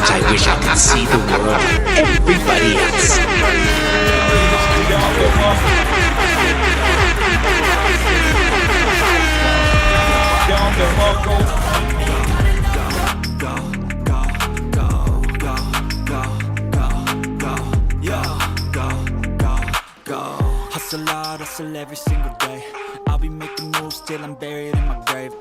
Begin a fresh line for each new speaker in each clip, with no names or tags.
I wish I could see the world everybody else.
Hustle hard, hustle every single day. I'll be making moves till I'm buried in my grave.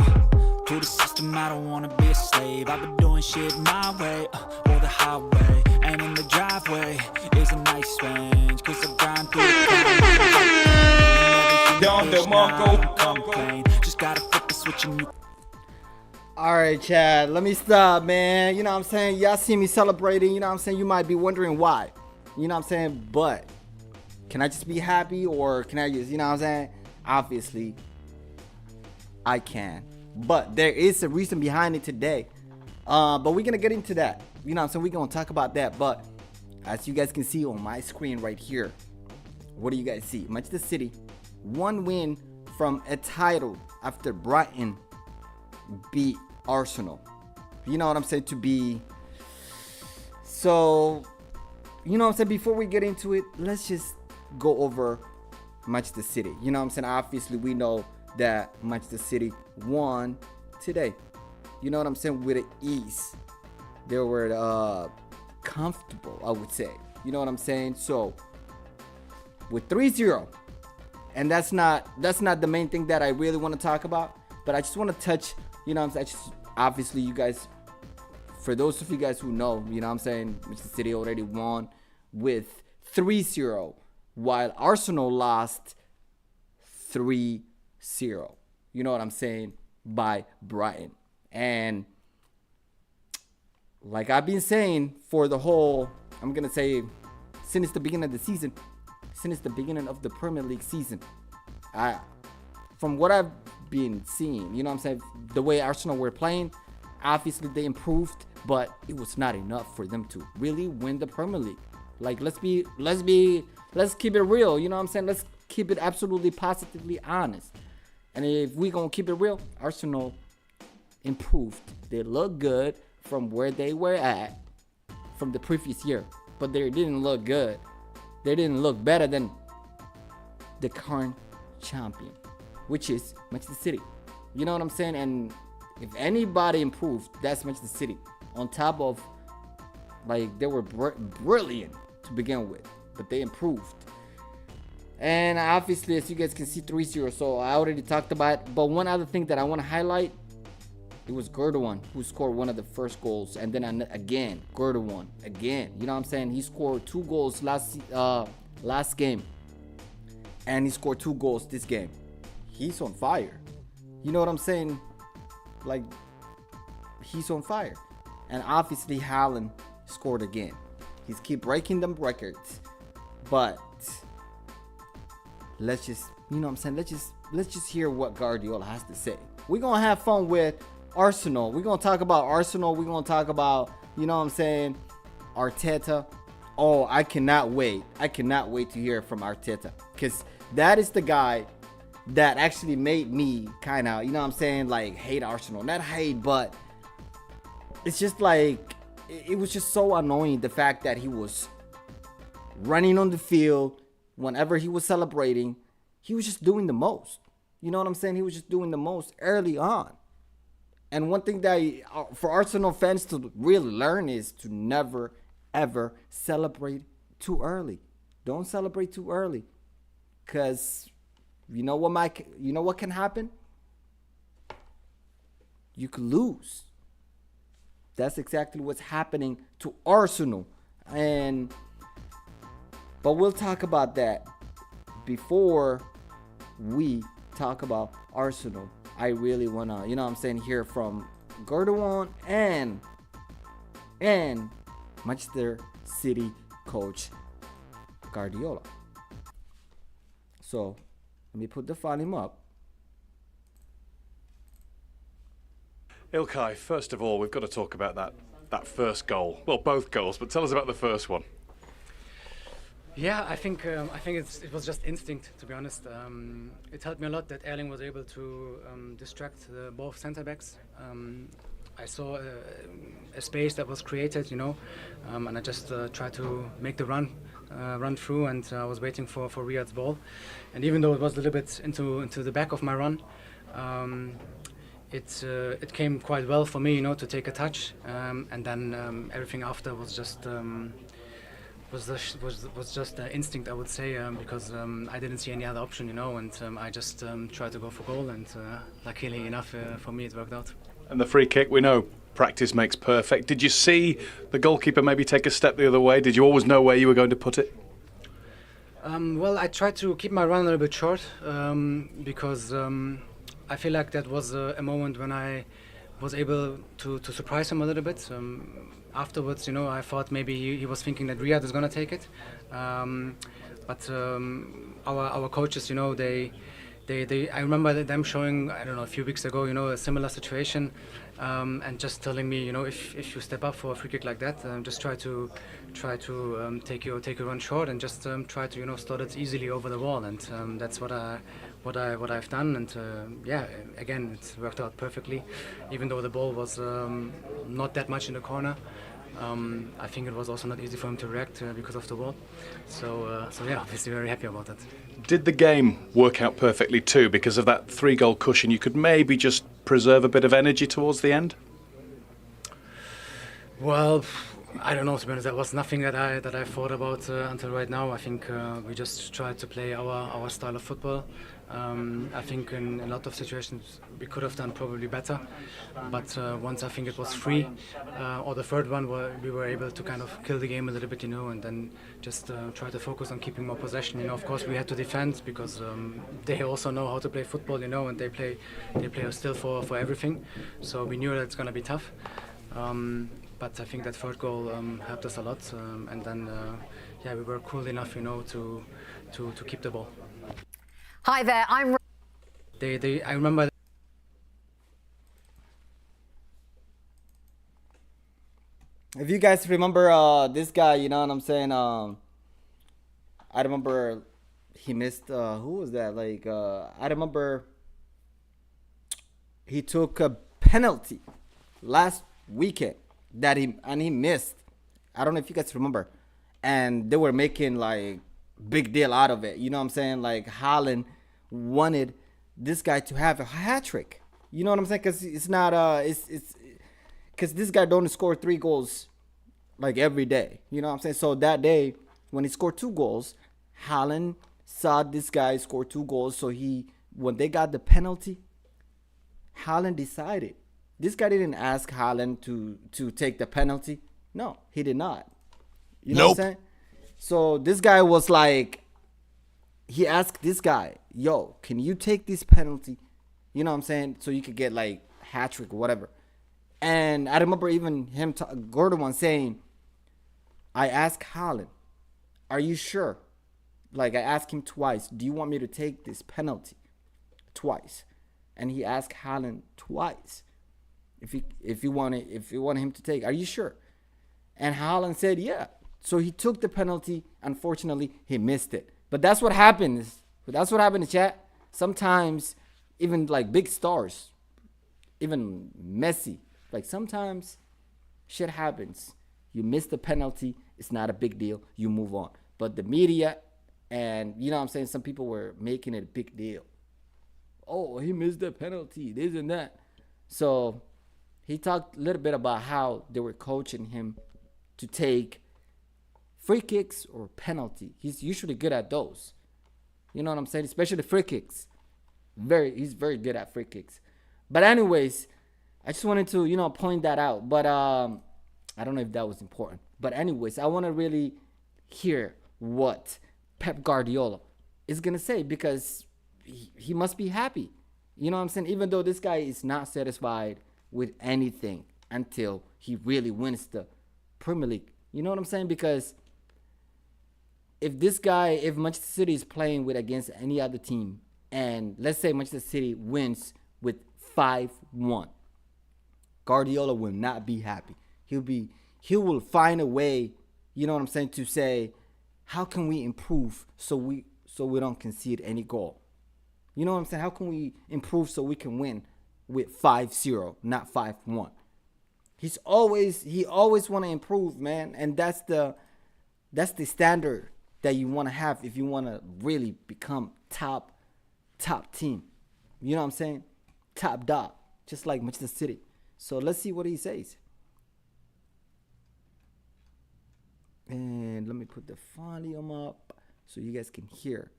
To the system, I don't wanna be a slave. I've been doing shit my way, or the highway. And in the driveway is a nice range, cause I grind through the just gotta flip the switch and you.
Alright, Chad, let me stop, man. You know what I'm saying? Y'all see me celebrating, you know what I'm saying? You might be wondering why. You know what I'm saying? But can I just be happy, or can I just, you know what I'm saying? Obviously, I can. But there is a reason behind it today. But we're going to get into that. You know what I'm saying? We're going to talk about that. But as you guys can see on my screen right here, what do you guys see? Manchester City, one win from a title after Brighton beat Arsenal. You know what I'm saying? To be... So, you know what I'm saying? Before we get into it, let's just go over Manchester City. You know what I'm saying? Obviously, we know that Manchester City won today. You know what I'm saying? With ease. They were comfortable, I would say. You know what I'm saying? So, with 3-0, and that's not the main thing that I really want to talk about, but I just want to touch, you know what I'm saying? Obviously, you guys, for those of you guys who know, you know what I'm saying, Manchester City already won with 3-0, while Arsenal lost 3-0. You know what I'm saying? By Brighton. And like I've been saying for the whole, I'm going to say, since the beginning of the season, since the beginning of the Premier League season, from what I've been seeing, you know what I'm saying, the way Arsenal were playing, obviously they improved, but it was not enough for them to really win the Premier League. Like, let's keep it real, you know what I'm saying? Let's keep it absolutely positively honest. And if we gonna keep it real, Arsenal improved. They look good from where they were at from the previous year, but they didn't look good. They didn't look better than the current champion, which is Manchester City. You know what I'm saying? And if anybody improved, that's Manchester City. On top of, like, they were brilliant to begin with, but they improved. And obviously, as you guys can see, 3-0. So I already talked about it. But one other thing that I want to highlight, it was Gundogan who scored one of the first goals. And then again, Gundogan again. You know what I'm saying? He scored 2 goals last game. And he scored 2 goals this game. He's on fire. You know what I'm saying? Like, he's on fire. And obviously, Haaland scored again. He's keep breaking them records. But let's just, you know what I'm saying? Let's just hear what Guardiola has to say. We're going to have fun with Arsenal. We're going to talk about Arsenal. We're going to talk about, you know what I'm saying, Arteta. Oh, I cannot wait. I cannot wait to hear from Arteta, because that is the guy that actually made me kind of, you know what I'm saying, like, hate Arsenal. Not hate, but it's just like, it was just so annoying, the fact that he was running on the field. Whenever he was celebrating, he was just doing the most. You know what I'm saying? He was just doing the most early on. And one thing that for Arsenal fans to really learn is to never, ever celebrate too early. Don't celebrate too early, because you know what can happen? You could lose. That's exactly what's happening to Arsenal. But we'll talk about that before we talk about Arsenal. I really want to, you know what I'm saying, hear from Gundogan and Manchester City coach Guardiola. So, let me put the volume up.
Ilkay, first of all, we've got to talk about that first goal. Well, both goals, but tell us about the first one.
Yeah, I think it was just instinct, to be honest. It helped me a lot that Erling was able to distract both centre backs. I saw a space that was created, and I just tried to make the run through, and I was waiting for Riyad's ball. And even though it was a little bit into the back of my run, it came quite well for me, to take a touch, and then everything after was just instinct, I would say, because I didn't see any other option, and I just tried to go for goal, and luckily enough for me it worked out.
And the free kick, we know practice makes perfect. Did you see the goalkeeper maybe take a step the other way? Did you always know where you were going to put it?
Well, I tried to keep my run a little bit short because I feel like that was a moment when I was able to surprise him a little bit. Afterwards, I thought maybe he was thinking that Riyad is going to take it. But our coaches, I remember them showing, I don't know, a few weeks ago, a similar situation, and just telling me, if you step up for a free kick like that, just try to take your run short and just try to start it easily over the wall, and that's what I've done, and yeah, again, it worked out perfectly, even though the ball was not that much in the corner. I think it was also not easy for him to react because of the ball. So yeah, obviously very happy about that.
Did the game work out perfectly too? Because of that 3-goal cushion, you could maybe just preserve a bit of energy towards the end?
Well, I don't know, to be honest. That was nothing that I thought about until right now. I think we just tried to play our style of football. I think in a lot of situations we could have done probably better, but once I think it was free, or the third one, we were able to kind of kill the game a little bit, and then just try to focus on keeping more possession. Of course we had to defend because they also know how to play football, and they play still for everything. So we knew that it's going to be tough. But I think that third goal helped us a lot, and then yeah, we were cool enough, to keep the ball.
Hi there, I'm.
I remember.
If you guys remember this guy, you know what I'm saying? I remember he missed. Who was that? I remember he took a penalty last weekend that he missed. I don't know if you guys remember, and they were making big deal out of it. You know what I'm saying? Haaland wanted this guy to have a hat trick. You know what I'm saying? Because it's not it's because this guy don't score 3 goals every day. You know what I'm saying? So that day when he scored 2 goals, Haaland saw this guy score 2 goals. So when they got the penalty, Haaland decided. This guy didn't ask Haaland to take the penalty. No, he did not. You know what I'm saying? So this guy was he asked this guy, yo, can you take this penalty? You know what I'm saying? So you could get hat trick or whatever. And I remember even him, Gordon one saying, I asked Haaland, are you sure? I asked him twice, do you want me to take this penalty? Twice. And he asked Haaland twice if you want him to take. Are you sure? And Haaland said, yeah. So he took the penalty. Unfortunately, he missed it. But that's what happens. That's what happened, chat. Sometimes, even big stars, even Messi, sometimes shit happens. You miss the penalty. It's not a big deal. You move on. But the media and, you know what I'm saying, some people were making it a big deal. Oh, he missed the penalty, this and that. So he talked a little bit about how they were coaching him to take free kicks or penalty. He's usually good at those. You know what I'm saying? Especially the free kicks. He's very good at free kicks. But anyways, I just wanted to, point that out. But I don't know if that was important. But anyways, I want to really hear what Pep Guardiola is going to say, because he must be happy. You know what I'm saying? Even though this guy is not satisfied with anything until he really wins the Premier League. You know what I'm saying? Because if Manchester City is playing against any other team, and let's say Manchester City wins with 5-1, Guardiola will not be happy. He will find a way, you know what I'm saying, to say, how can we improve so we don't concede any goal? You know what I'm saying? How can we improve so we can win with 5-0, not 5-1? he always want to improve, man, and that's the standard that you want to have if you want to really become top team. You know what I'm saying? Top dog, just like Manchester City. So let's see what he says. And let me put the volume up so you guys can hear.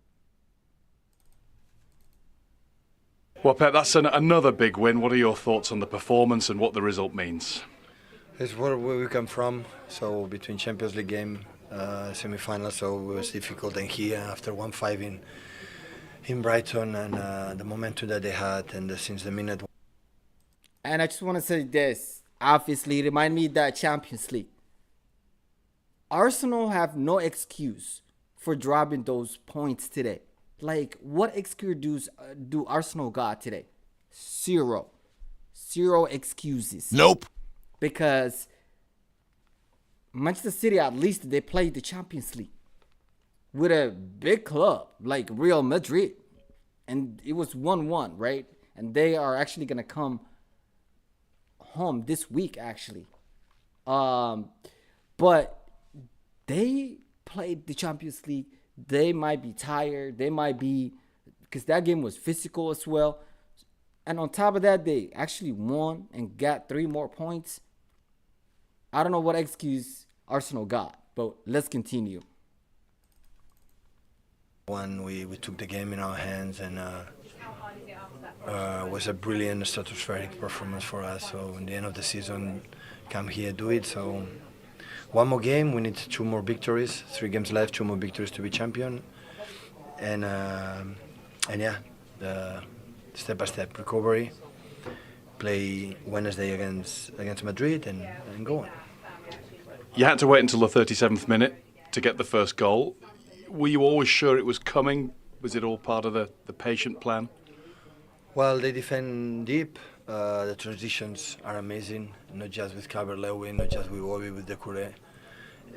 Well, Pep, that's another big win. What are your thoughts on the performance and what the result means?
It's where we come from. So between Champions League game, semi-final, so it was difficult. And here, after 1-5 in Brighton, and the momentum that they had, and since the minute.
And I just want to say this. Obviously, remind me of that Champions League. Arsenal have no excuse for dropping those points today. Like, what excuse do Arsenal got today? Zero excuses.
Nope.
Because Manchester City, at least they played the Champions League with a big club like Real Madrid. And it was 1-1, right? And they are actually going to come home this week, actually. But they played the Champions League. They might be tired. They might be, because that game was physical as well. And on top of that, they actually won and got 3 more points. I don't know what excuse Arsenal got, but let's continue.
We took the game in our hands, and was a brilliant stratospheric performance for us. So in the end of the season, come here, do it. So one more game, we need 2 more victories, 3 games left, 2 more victories to be champion. And yeah, the step-by-step recovery, play Wednesday against Madrid and go on.
You had to wait until the 37th minute to get the first goal. Were you always sure it was coming? Was it all part of the patient plan?
Well, they defend deep. The transitions are amazing, not just with Calvert-Lewin, not just with Obi, with Decouré.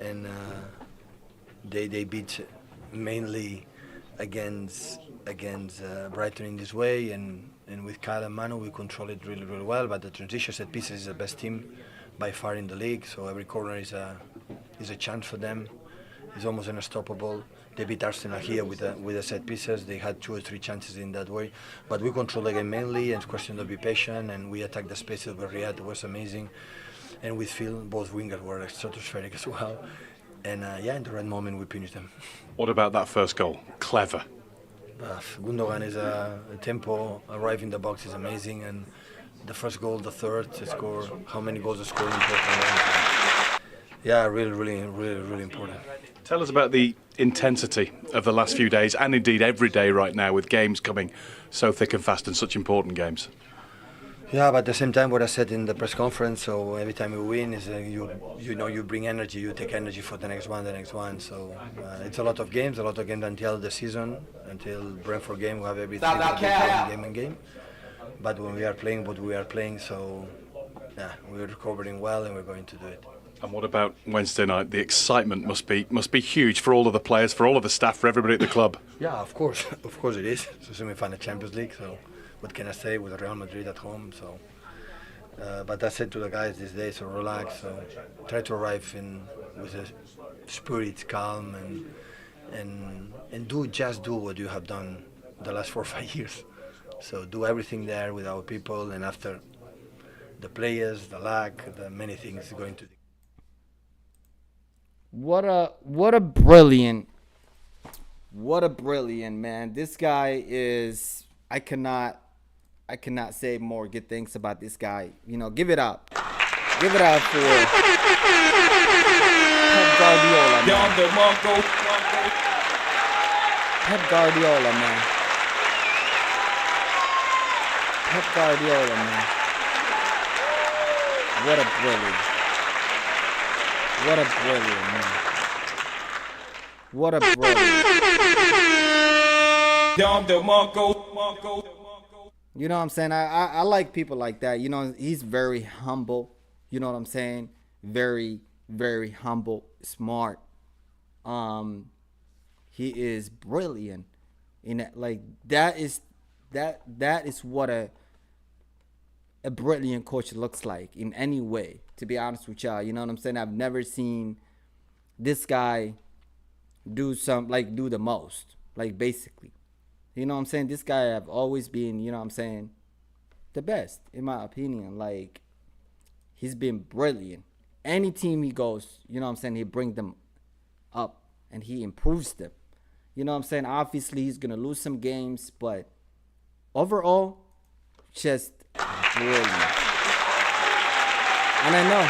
And they beat mainly against Brighton in this way, and with Kyle and Manu we control it really, really well. But the transition set pieces is the best team by far in the league, so every corner is a chance for them. It's almost unstoppable. They beat Arsenal here with the set pieces. They had 2 or 3 chances in that way, but we control the game mainly, and it's question to be patient, and we attack the spaces where Riyad was amazing, and with Phil, both wingers were stratospheric as well. And yeah, in the right moment we finished them.
What about that first goal? Clever.
Gundogan is a tempo, arrive in the box is amazing, and the first goal, the third, to score, how many goals to score in important. Yeah, really important.
Tell us about the intensity of the last few days, and indeed every day right now, with games coming so thick and fast and such important games.
Yeah, but at the same time, what I said in the press conference, so every time we win, is you bring energy, you take energy for the next one. So it's a lot of games until the season, until Brentford game, we have everything game. But when we are playing what we are playing, so yeah, we're recovering well and we're going to do it.
And what about Wednesday night? The excitement must be huge for all of the players, for all of the staff, for everybody at the club.
Yeah, of course it is. So semi-final Champions League, so what can I say with Real Madrid at home? So, but I said to the guys these days, so relax, so try to arrive with a spirit, calm, and do what you have done the last 4 or 5 years. So do everything there with our people, and after the players, the luck, the many things going to.
What a brilliant man. This guy is, I cannot say more good things about this guy. You know, give it up for Pep Guardiola, man. Pep Guardiola, man. Pep Guardiola, man. What a brilliant. What a brilliant, man. What a brilliant. You know what I'm saying? I like people like that. You know, he's very humble. You know what I'm saying? Very, very humble, smart. He is brilliant. In that, like that is what a a brilliant coach looks like in any way, to be honest with y'all. You know what I'm saying? I've never seen this guy do the most, like, basically. You know what I'm saying? This guy have always been, you know what I'm saying, the best, in my opinion. Like, he's been brilliant. Any team he goes, you know what I'm saying, he bring them up and he improves them. You know what I'm saying? Obviously, he's going to lose some games, but overall, just brilliant. And I know.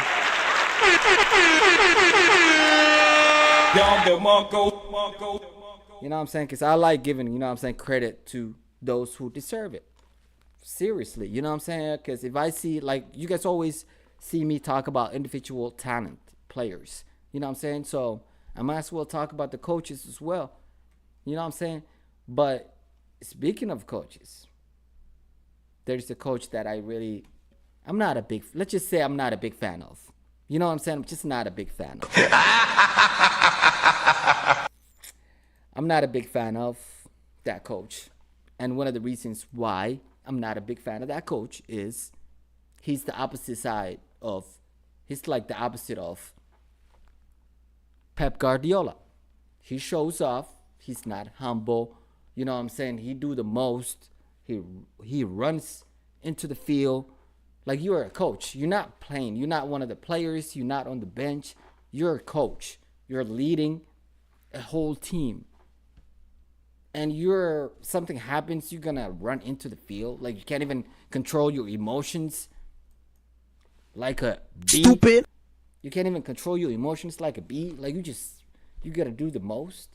You know what I'm saying? Because I like giving, you know what I'm saying, credit to those who deserve it. Seriously, you know what I'm saying? Because if I see, like, you guys always see me talk about individual talent players. You know what I'm saying? So I might as well talk about the coaches as well. You know what I'm saying? But speaking of coaches, there's a coach that let's just say I'm not a big fan of. You know what I'm saying? I'm just not a big fan of. I'm not a big fan of that coach. And one of the reasons why I'm not a big fan of that coach is he's like the opposite of Pep Guardiola. He shows off. He's not humble. You know what I'm saying? He do the most. He runs into the field. Like, you're a coach. You're not playing. You're not one of the players. You're not on the bench. You're a coach. You're leading a whole team. And something happens, you're gonna run into the field. Like, you can't even control your emotions like a bee.
Stupid.
You can't even control your emotions like a bee. Like, you gotta do the most.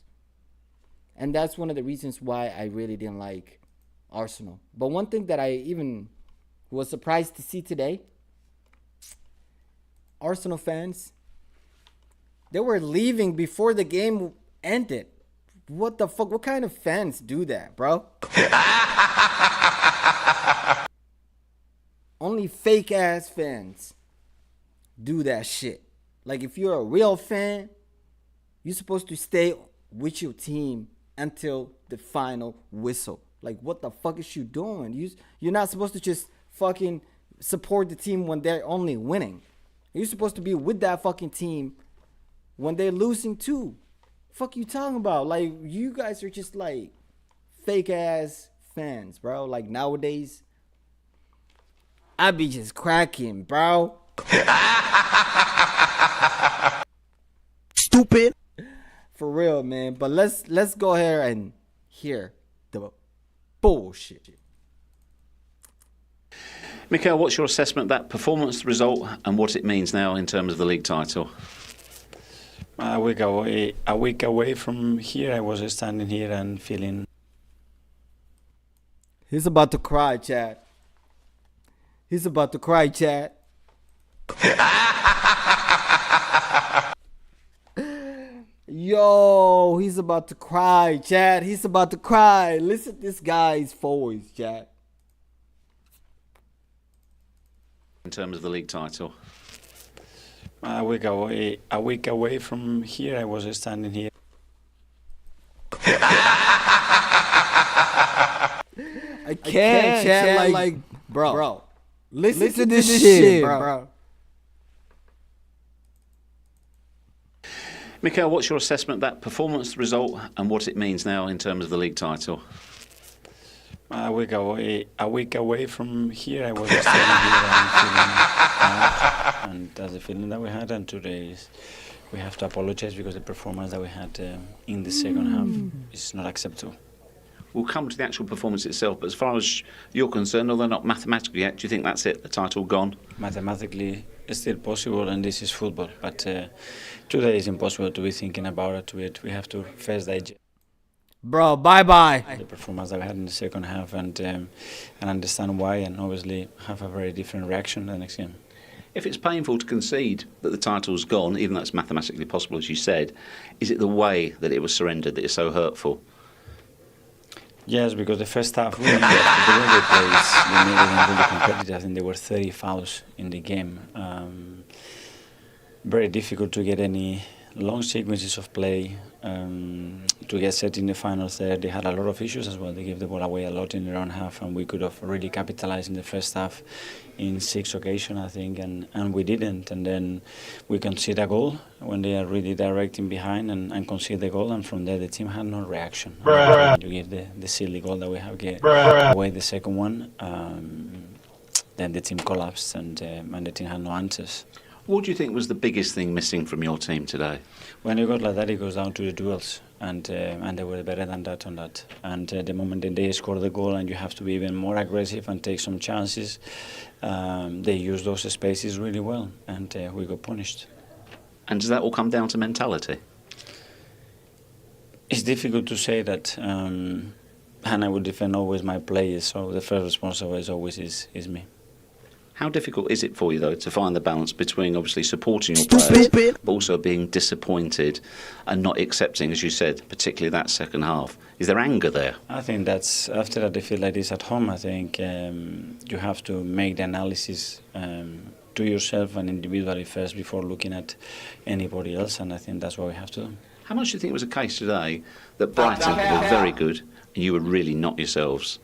And that's one of the reasons why I really didn't like Arsenal. But one thing that I even was surprised to see today, Arsenal fans, they were leaving before the game ended. What the fuck? What kind of fans do that, bro? Only fake ass fans do that shit. Like, if you're a real fan, you're supposed to stay with your team until the final whistle. Like, what the fuck is you doing? You're not supposed to just fucking support the team when they're only winning. You're supposed to be with that fucking team when they're losing too. Fuck you talking about? Like, you guys are just like fake ass fans, bro. Like, nowadays, I be just cracking, bro.
Stupid.
For real, man. But let's go ahead and hear the bullshit.
Mikel, what's your assessment of that performance, result, and what it means now in terms of the league title?
A week away from here, I was standing here and feeling.
He's about to cry, Chad. He's about to cry, Chad. Yo, he's about to cry, Chad. He's about to cry. Listen to this guy's voice, Chad.
In terms of the league title?
A week away from here, I was standing here.
I can't, Chad. Like, bro. Listen to this shit, bro.
Mikel, what's your assessment of that performance, result, and what it means now in terms of the league title?
A week away from here, I was standing here and feeling, and that's the feeling that we had. And today we have to apologize because the performance that we had in the second half is not acceptable.
We'll come to the actual performance itself, but as far as you're concerned, although not mathematically yet, do you think that's it, the title gone?
Mathematically, it's still possible, and this is football. But today is impossible to be thinking about it. We have to first digest.
Bro, bye-bye.
The performance that we had in the second half and understand why, and obviously have a very different reaction the next game.
If it's painful to concede that the title's gone, even though it's mathematically possible, as you said, is it the way that it was surrendered that is so hurtful?
Yes, because the first half, we made them really competitive. I think there were 30 fouls in the game. Very difficult to get any long sequences of play, to to get set in the final third. They had a lot of issues as well. They gave the ball away a lot in the round half, and we could have really capitalized in the first half in 6 occasions, I think, and we didn't. And then we concede a goal when they are really directing behind and concede the goal, and from there the team had no reaction. You give the silly goal that we have get away the second one, then the team collapsed and the team had no answers.
What do you think was the biggest thing missing from your team today?
When you got like that, it goes down to the duels, and they were better than that on that. And the moment that they score the goal, and you have to be even more aggressive and take some chances, they use those spaces really well, and we got punished.
And does that all come down to mentality?
It's difficult to say that, and I would defend always my players, so the first responsible is always is me.
How difficult is it for you, though, to find the balance between obviously supporting your players, but also being disappointed and not accepting, as you said, particularly that second half? Is there anger there?
I think that's after a defeat like this at home. I think you have to make the analysis to yourself and individually first before looking at anybody else, and I think that's what we have to do.
How much do you think it was a case today that Brighton were very good and you were really not yourselves?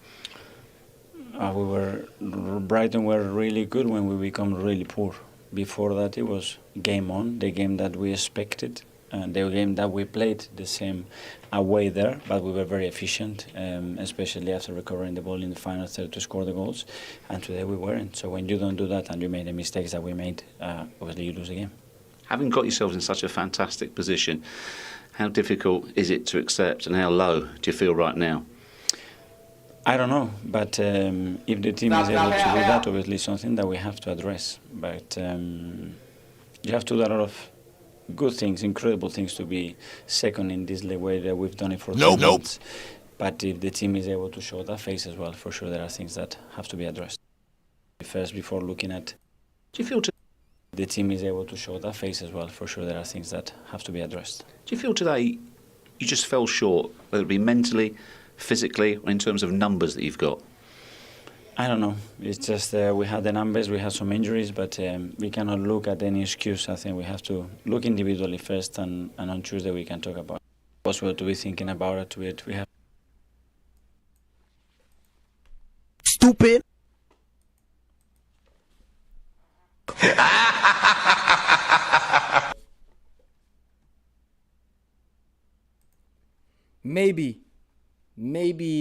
Brighton were really good when we become really poor. Before that, it was game on, the game that we expected, and the game that we played the same away there, but we were very efficient, especially after recovering the ball in the final third to score the goals, and today we weren't. So when you don't do that and you made the mistakes that we made, obviously you lose the game.
Having got yourselves in such a fantastic position, how difficult is it to accept and how low do you feel right now?
I don't know, but if the team is able to do that, obviously it's something that we have to address. But you have to do a lot of good things, incredible things to be second in this way that we've done it for 3 months. But if the team is able to show that face as well, for sure there are things that have to be addressed. First, before looking at...
Do you feel
the team is able to show that face as well, for sure there are things that have to be addressed.
Do you feel today you just fell short, whether it be mentally, physically, or in terms of numbers that you've got?
I don't know. It's just we had the numbers, we had some injuries, but we cannot look at any excuse. I think we have to look individually first, and on Tuesday we can talk about it. It's possible to be thinking about it. We have.
Stupid.
Maybe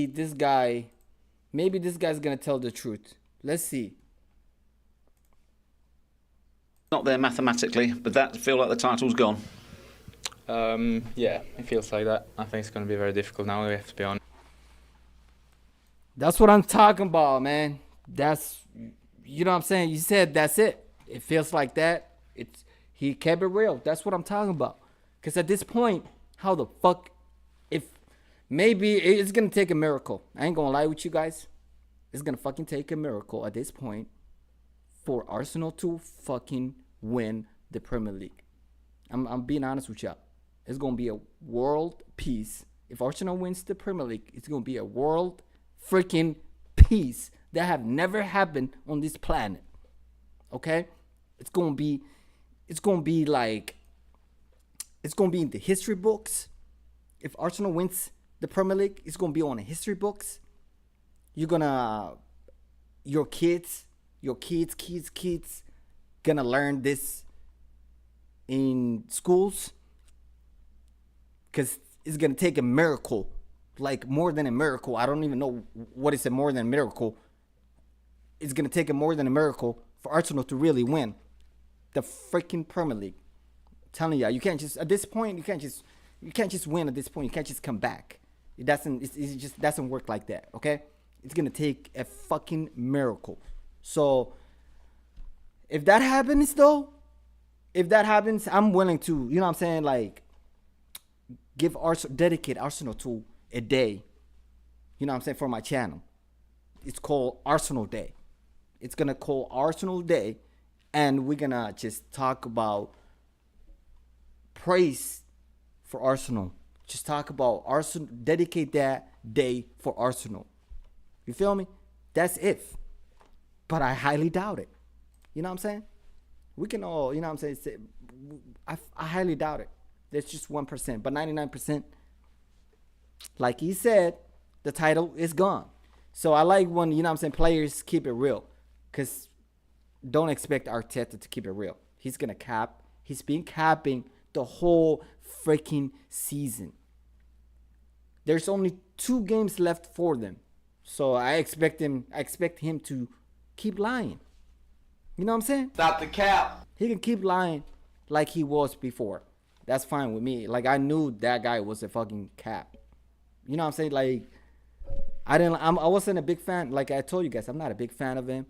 this guy's gonna tell the truth. Let's see.
Not there mathematically, but that feel like the title's gone.
Yeah, it feels like that. I think it's going to be very difficult now. We have to be honest.
That's what I'm talking about, man. That's, you know what I'm saying? You said that's it. It feels like that. He kept it real. That's what I'm talking about. Because at this point, how the fuck, if maybe it's going to take a miracle. I ain't going to lie with you guys. It's going to fucking take a miracle at this point for Arsenal to fucking win the Premier League. I'm being honest with y'all. It's going to be a world peace. If Arsenal wins the Premier League, it's going to be a world freaking peace that have never happened on this planet. Okay? It's going to be like, it's going to be in the history books. If Arsenal wins the Premier League, it's going to be on the history books. Your kids gonna learn this in schools, because it's gonna take a miracle, like more than a miracle. I don't even know what is a more than a miracle. It's gonna take a more than a miracle for Arsenal to really win the freaking Premier League. I'm telling you, you can't just at this point. You can't just win at this point. You can't just come back. It just doesn't work like that. Okay, it's gonna take a fucking miracle. So if that happens, I'm willing to, you know what I'm saying, like, dedicate Arsenal to a day, you know what I'm saying, for my channel. It's called Arsenal Day. It's going to call Arsenal Day, and we're going to just talk about praise for Arsenal. Just talk about Arsenal, dedicate that day for Arsenal. You feel me? That's it. But I highly doubt it. You know what I'm saying? We can all, you know what I'm saying? I highly doubt it. There's just 1%. But 99%, like he said, the title is gone. So I like when, you know what I'm saying, players keep it real. Because don't expect Arteta to keep it real. He's going to cap. He's been capping the whole freaking season. There's only 2 games left for them. So I expect him to keep lying. You know what I'm saying?
Stop the cap.
He can keep lying like he was before. That's fine with me. Like, I knew that guy was a fucking cap. You know what I'm saying? Like, I wasn't a big fan. Like I told you guys, I'm not a big fan of him.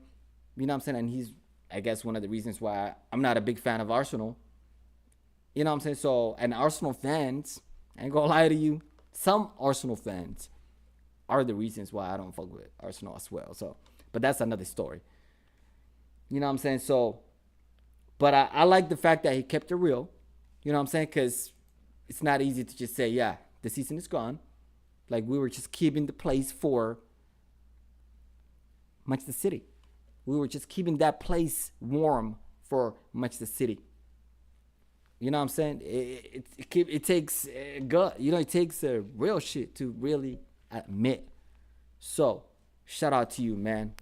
You know what I'm saying? And he's, I guess, one of the reasons why I'm not a big fan of Arsenal. You know what I'm saying? So, and Arsenal fans, I ain't gonna lie to you, some Arsenal fans are the reasons why I don't fuck with Arsenal as well. So, but that's another story. You know what I'm saying? So, but I like the fact that he kept it real. You know what I'm saying? Because it's not easy to just say, yeah, the season is gone. Like, we were just keeping the place for Manchester City. We were just keeping that place warm for Manchester City. You know what I'm saying? It takes gut. You know, it takes real shit to really admit. So, shout out to you, man.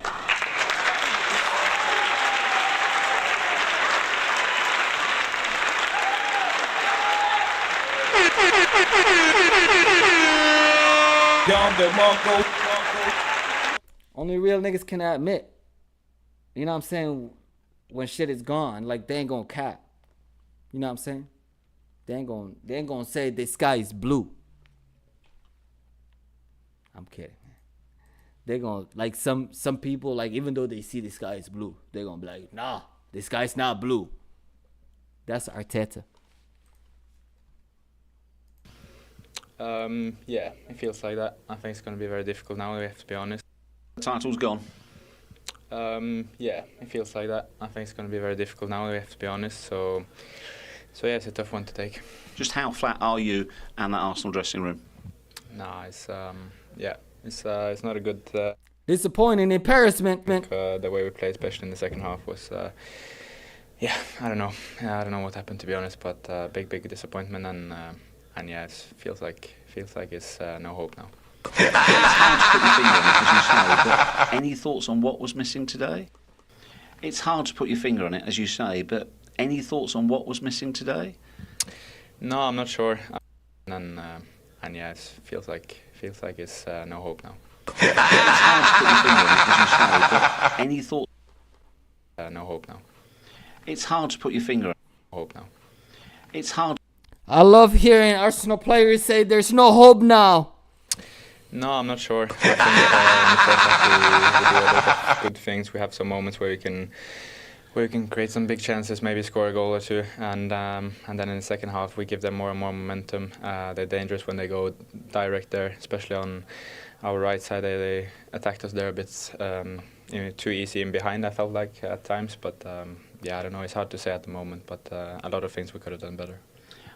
Only real niggas can admit. You know what I'm saying? When shit is gone, like, they ain't gonna cap. You know what I'm saying? They ain't gonna say the sky is blue. I'm kidding. They're gonna, like, some people, like, even though they see the sky is blue, they're gonna be like, nah, the sky's not blue. That's Arteta.
Yeah, it feels like that. I think it's going to be very difficult now, we have to be honest.
The title's gone.
Yeah, it feels like that. I think it's going to be very difficult now, we have to be honest. So yeah, it's a tough one to take.
Just how flat are you and that Arsenal dressing room?
Nah, it's not a good.
Disappointing embarrassment.
The way we played, especially in the second half, was. Yeah, I don't know. I don't know what happened, to be honest, but big disappointment, and yeah, it feels like it's no hope now.
It's hard to put your finger on it, as you say, but any thoughts on what was missing today? It's hard to put your finger on it, as you say, but any thoughts on what was missing today?
No, I'm not sure. And yeah, it feels like it's no hope now.
It's hard to put your finger on it, as you say, but any thoughts?
No hope now.
It's hard to put your finger on it.
No hope now.
It's hard.
I love hearing Arsenal players say there's no hope now.
No, I'm not sure. I think in the first half we do a lot of good things. We have some moments where we can create some big chances, maybe score a goal or two, and then in the second half we give them more and more momentum. They're dangerous when they go direct there, especially on our right side. They attacked us there a bit too easy in behind, I felt like at times. But yeah, I don't know. It's hard to say at the moment, but a lot of things we could have done better.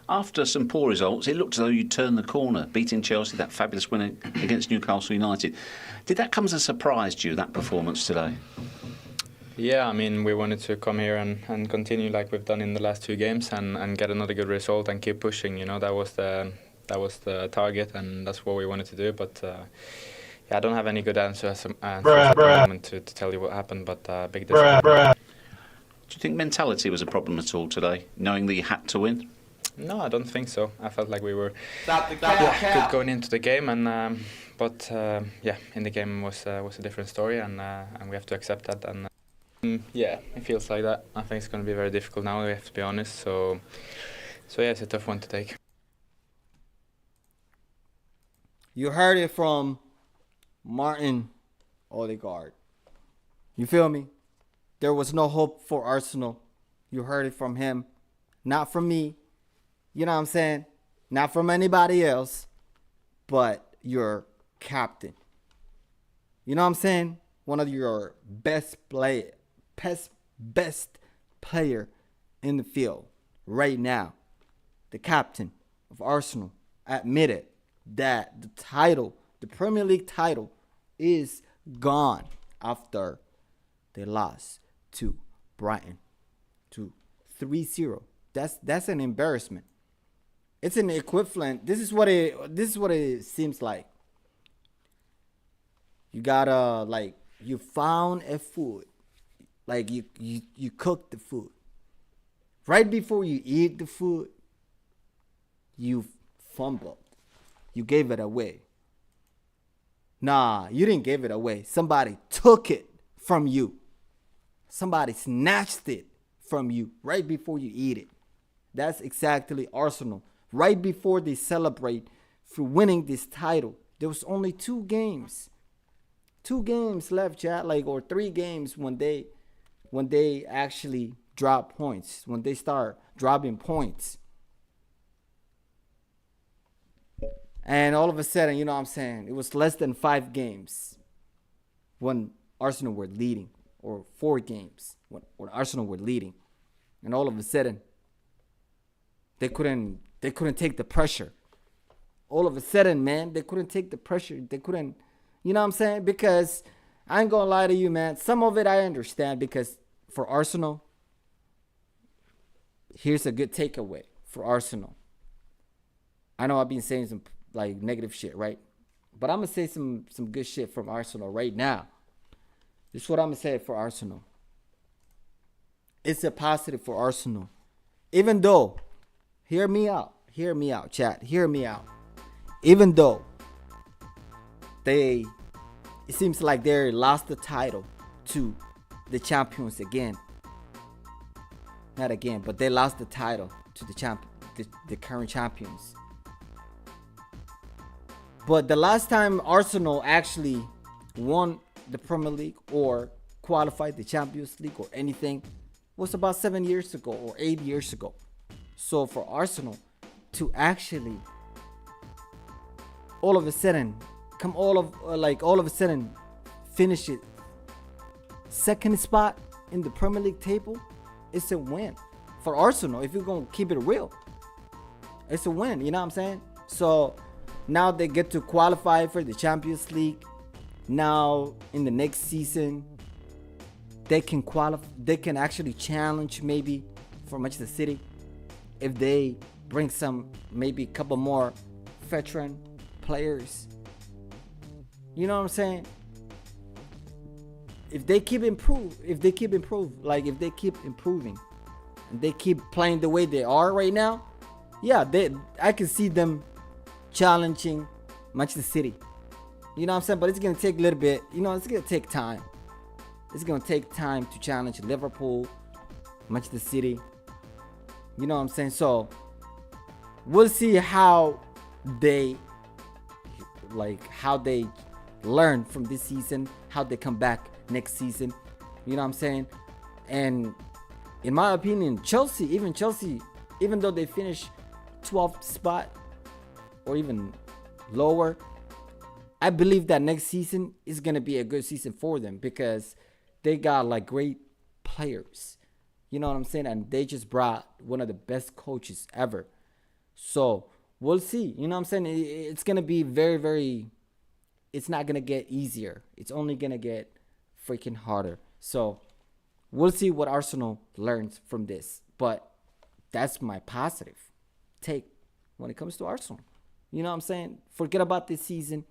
After some poor results, it looked as though you'd turned the corner, beating Chelsea, that fabulous win against Newcastle United. Did that come as a surprise to you, that performance today?
Yeah, I mean, we wanted to come here and continue like we've done in the last 2 games and get another good result and keep pushing. You know, that was the target, and that's what we wanted to do. But yeah, I don't have any good answers at the moment to tell you what happened, but big disappointment.
Do you think mentality was a problem at all today, knowing that you had to win?
No, I don't think so. I felt like we were good going into the game, and but yeah, in the game was a different story, and we have to accept that. And yeah, it feels like that. I think it's going to be very difficult now, we have to be honest. So yeah, it's a tough one to take.
You heard it from Martin Odegaard. You feel me? There was no hope for Arsenal. You heard it from him, not from me. You know what I'm saying? Not from anybody else, but your captain. You know what I'm saying? One of your best player in the field right now. The captain of Arsenal admitted that the title, the Premier League title, is gone after they lost to Brighton to 3-0. That's an embarrassment. It's an equivalent. This is what it seems like. You gotta like you found a food, like you cook the food. Right before you eat the food, you fumbled. You gave it away. Nah, you didn't give it away. Somebody took it from you. Somebody snatched it from you right before you eat it. That's exactly Arsenal. Right before they celebrate for winning this title, there was only 2 games. 2 games left, chat, like, or 3 games when they actually drop points, when they start dropping points. And all of a sudden, you know what I'm saying, it was less than 5 games when Arsenal were leading, or 4 games when Arsenal were leading. And all of a sudden, they couldn't take the pressure. All of a sudden, man, they couldn't take the pressure. They couldn't, you know what I'm saying? Because I ain't gonna lie to you, man. Some of it I understand, because for Arsenal, here's a good takeaway for Arsenal. I know I've been saying some like negative shit, right? But I'm gonna say some good shit from Arsenal right now. This is what I'm gonna say for Arsenal. It's a positive for Arsenal. Even though, hear me out, chat, hear me out. Even though it seems like they lost the title to the champions again. Not again, but they lost the title to the current champions. But the last time Arsenal actually won the Premier League or qualified the Champions League or anything was about 7 years ago or 8 years ago. So for Arsenal to actually all of a sudden finish it second spot in the Premier League table, it's a win for Arsenal. If you're gonna keep it real, it's a win. You know what I'm saying? So now they get to qualify for the Champions League. Now in the next season, they can qualify. They can actually challenge maybe for Manchester City if they bring maybe a couple more veteran players. You know what I'm saying? If they keep improving, and they keep improving, and they keep playing the way they are right now, yeah, I can see them challenging Manchester City. You know what I'm saying? But it's gonna take a little bit. You know, it's gonna take time. It's gonna take time to challenge Liverpool, Manchester City. You know what I'm saying? So we'll see how they learn from this season, how they come back next season. You know what I'm saying? And in my opinion, Chelsea, even though they finish 12th spot or even lower, I believe that next season is going to be a good season for them because they got like great players. You know what I'm saying? And they just brought one of the best coaches ever. So we'll see. You know what I'm saying? It's going to be very, very, it's not going to get easier. It's only going to get freaking harder. So we'll see what Arsenal learns from this. But that's my positive take when it comes to Arsenal. You know what I'm saying? Forget about this season.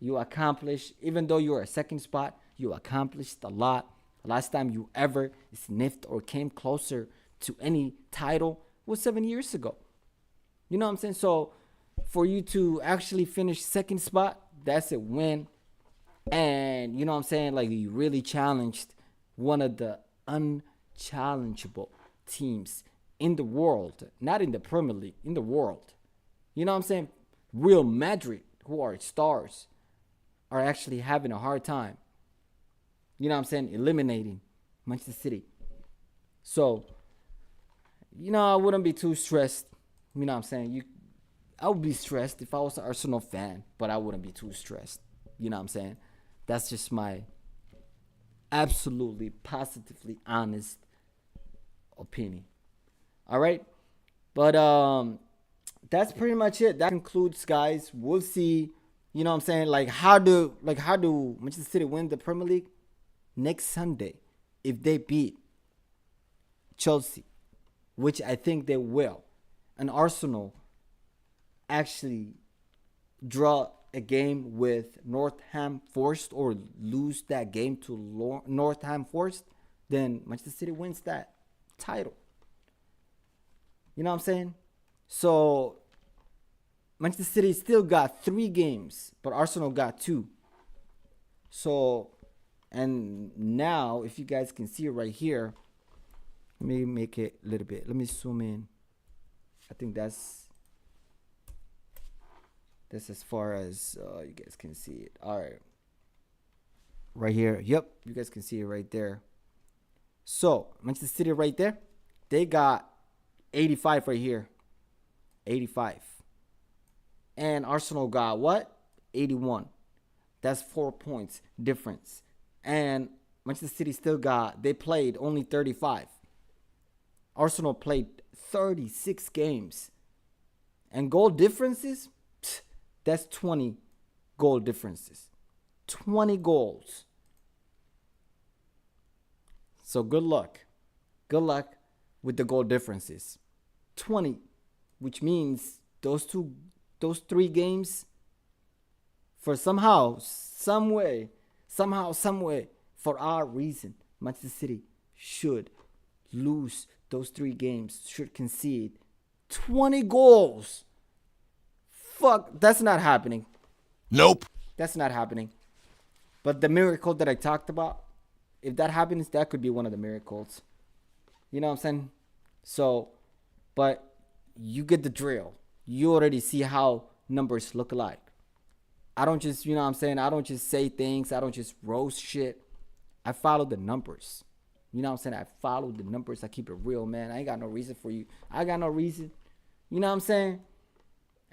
You accomplished, even though you were a second spot, you accomplished a lot. Last time you ever sniffed or came closer to any title was 7 years ago. You know what I'm saying? So for you to actually finish second spot, that's a win. And you know what I'm saying? Like you really challenged one of the unchallengeable teams in the world, not in the Premier League, in the world. You know what I'm saying? Real Madrid, who are stars, are actually having a hard time. You know what I'm saying? Eliminating Manchester City. So, you know, I wouldn't be too stressed. You know what I'm saying? I would be stressed if I was an Arsenal fan, but I wouldn't be too stressed. You know what I'm saying? That's just my absolutely, positively honest opinion. All right? But that's pretty much it. That concludes, guys. We'll see. You know what I'm saying? Like how do Manchester City win the Premier League? Next Sunday, if they beat Chelsea, which I think they will, and Arsenal actually draw a game with Northam Forest or lose that game to Northam Forest, then Manchester City wins that title. You know what I'm saying? So Manchester City still got 3 games, but Arsenal got 2. So, and now if you guys can see it right here, let me make it a little bit. Let me zoom in. I think that's as far as you guys can see it. All right. Right here. Yep. You guys can see it right there. So, Manchester City right there. They got 85 right here. 85. And Arsenal got what? 81. That's 4 points difference. And Manchester City still got, they played only 35. Arsenal played 36 games. And goal differences, that's 20 goal differences. 20 goals. So good luck. Good luck with the goal differences. 20, which means those 3 games, for somehow, some way, for our reason, Manchester City should lose those 3 games, should concede 20 goals. Fuck, that's not happening.
Nope.
That's not happening. But the miracle that I talked about, if that happens, that could be one of the miracles. You know what I'm saying? So, but you get the drill. You already see how numbers look like. I don't just, you know what I'm saying? I don't just say things. I don't just roast shit. I follow the numbers. You know what I'm saying? I follow the numbers. I keep it real, man. I ain't got no reason for you. I got no reason. You know what I'm saying?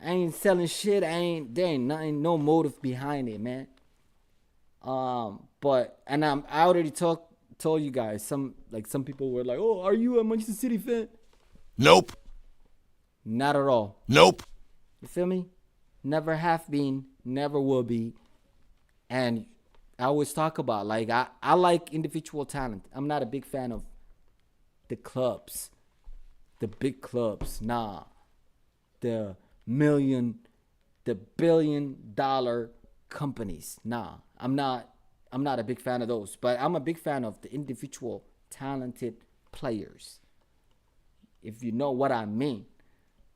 I ain't selling shit. There ain't nothing, no motive behind it, man. But I already told you guys, some people were like, "Oh, are you a Manchester City fan?"
Nope.
Not at all.
Nope.
You feel me? Never have been, never will be. And I always talk about, like, I like individual talent. I'm not a big fan of the clubs, the big clubs. Nah. The billion-dollar companies. Nah, I'm not a big fan of those. But I'm a big fan of the individual talented players, if you know what I mean.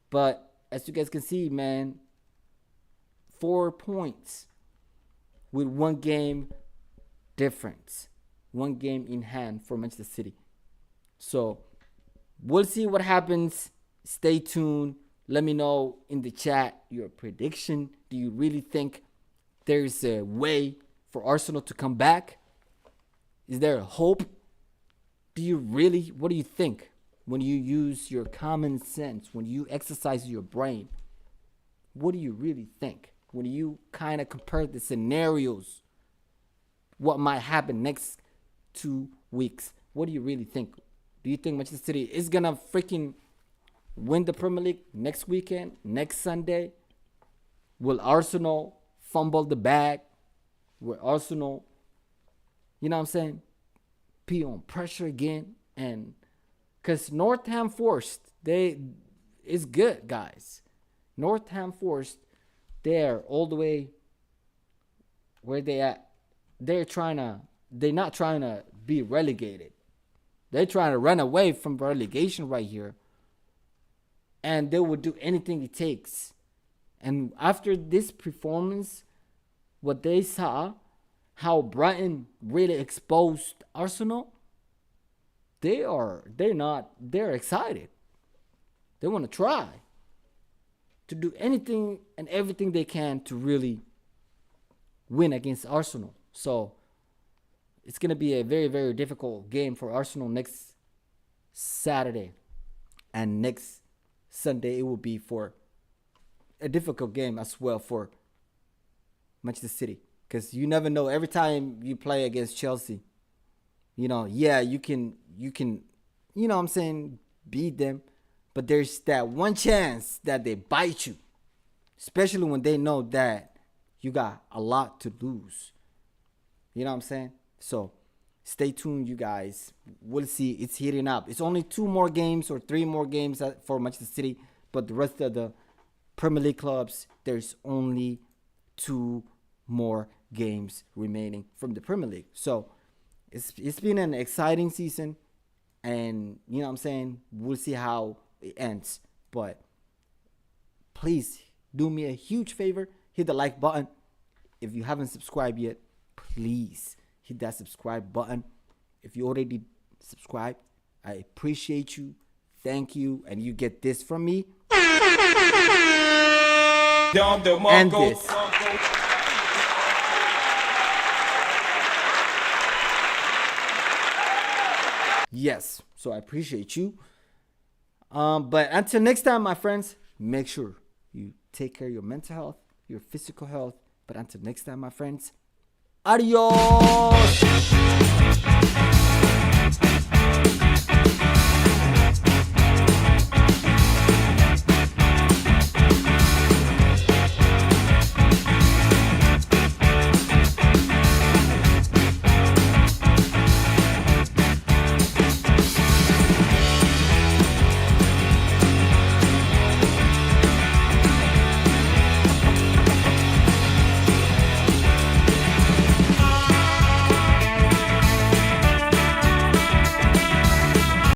But as you guys can see, man, 4 points with 1 game difference, 1 game in hand for Manchester City. So we'll see what happens. Stay tuned. Let me know in the chat your prediction. Do you really think there's a way for Arsenal to come back? Is there a hope? What do you think when you use your common sense, when you exercise your brain? What do you really think? When you kind of compare the scenarios, what might happen next 2 weeks? What do you really think? Do you think Manchester City is going to freaking win the Premier League next weekend, next Sunday? Will Arsenal fumble the bag? Will Arsenal, you know what I'm saying, be on pressure again? And because Northam Forest, it's good, guys. Northam Forest, they're all the way where they at. They're not trying to be relegated. They're trying to run away from relegation right here. And they will do anything it takes. And after this performance, what they saw, how Brighton really exposed Arsenal, they're excited. They want to try to do anything and everything they can to really win against Arsenal. So it's going to be a very, very difficult game for Arsenal next Saturday. And next Sunday, it will be for a difficult game as well for Manchester City. Because you never know. Every time you play against Chelsea, you can, you know what I'm saying, beat them. But there's that one chance that they bite you. Especially when they know that you got a lot to lose. You know what I'm saying? So stay tuned, you guys. We'll see. It's heating up. It's only 2 more games or 3 more games for Manchester City. But the rest of the Premier League clubs, there's only 2 more games remaining from the Premier League. So it's been an exciting season, and you know what I'm saying, we'll see how it ends. But please do me a huge favor, hit the like button. If you haven't subscribed yet, please hit that subscribe button. If you already subscribed, I appreciate you. Thank you. And you get this from me. And this. Yes. So I appreciate you. But until next time, my friends, make sure you take care of your mental health, your physical health. But until next time, my friends, adios.